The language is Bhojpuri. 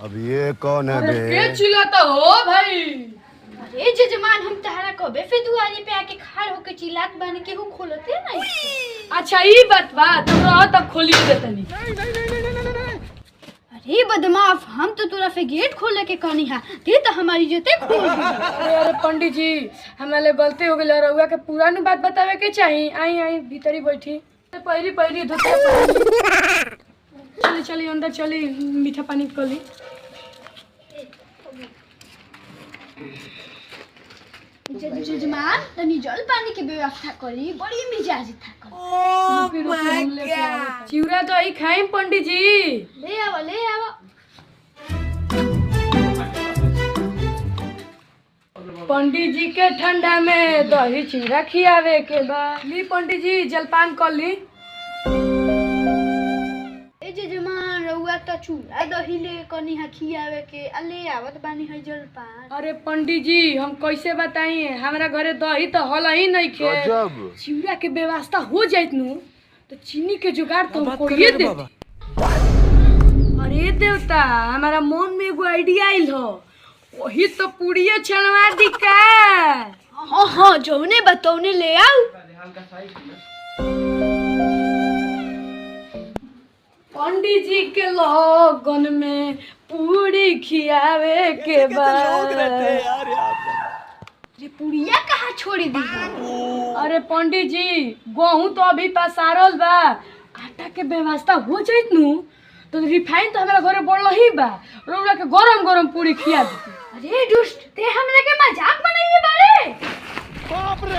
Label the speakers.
Speaker 1: अब ये कौन है
Speaker 2: अरे
Speaker 1: बे?
Speaker 2: के चिल्लाता हो भाई?
Speaker 3: अरे जजमान हम तहरा कबे फिर दुआरी पे आके खाड़ होके चिल्लात बानी के हु खोलते नहीं।
Speaker 2: अच्छा ई बात बा तुम रहो तब खोली देतनी।
Speaker 3: अरे बदमाश हम तो तोरा से गेट खोले के कहनी है ते तो हमारी इज्जत खोल दी।
Speaker 2: अरे पंडित जी हमारे गलती हो गई रउआ के पूरा नु बात बतावे के चाहिए। आई आई भीतरी बैठी पहली पहली धोती चली चली अंदर चली मीठा पानी कली।
Speaker 3: जजमान तनी जल पानी के व्यवस्था करी बड़ी मिजाज था
Speaker 2: चिवड़ा तो आई खाई पंडित जी।
Speaker 3: ले आओ ले आओ।
Speaker 2: पंडित जी के ठंडा में दही चिवड़ा खियावे के बा। ली पंडित जी जलपान कर ली।
Speaker 3: ए जजमान रउआ तो चूड़ा दही ले कनी हा खियावे के ले आवत बानी है जलपान।
Speaker 2: अरे पंडित जी हम कैसे बताइए हमारा घरे दही तो हल ही नहीं खे। चिवड़ा के व्यवस्था हो जाइत नु तो चीनी के जुगाड़ तो हमको ये दे। अरे देवता हमारा मन में एगो आइडिया आइल हो वही तो पूड़िए छनवा दी का।
Speaker 3: हाँ हाँ जौने बतौने ले आओ।
Speaker 2: पंडित जी के लगन में पूरी खियावे के बाद।
Speaker 3: अरे पुड़िया कहाँ छोड़ी दी?
Speaker 2: अरे पंडित जी गेहूं तो अभी पसारल बा आटा के व्यवस्था हो जाइत नु तो रिफाइन तो हमारा घरे बढ़ल ही बा रउरा के गरम गरम पूरी खिया देती।
Speaker 3: अरे दुष्ट ते हमरा के मजाक बनाइए बारे। बाप रे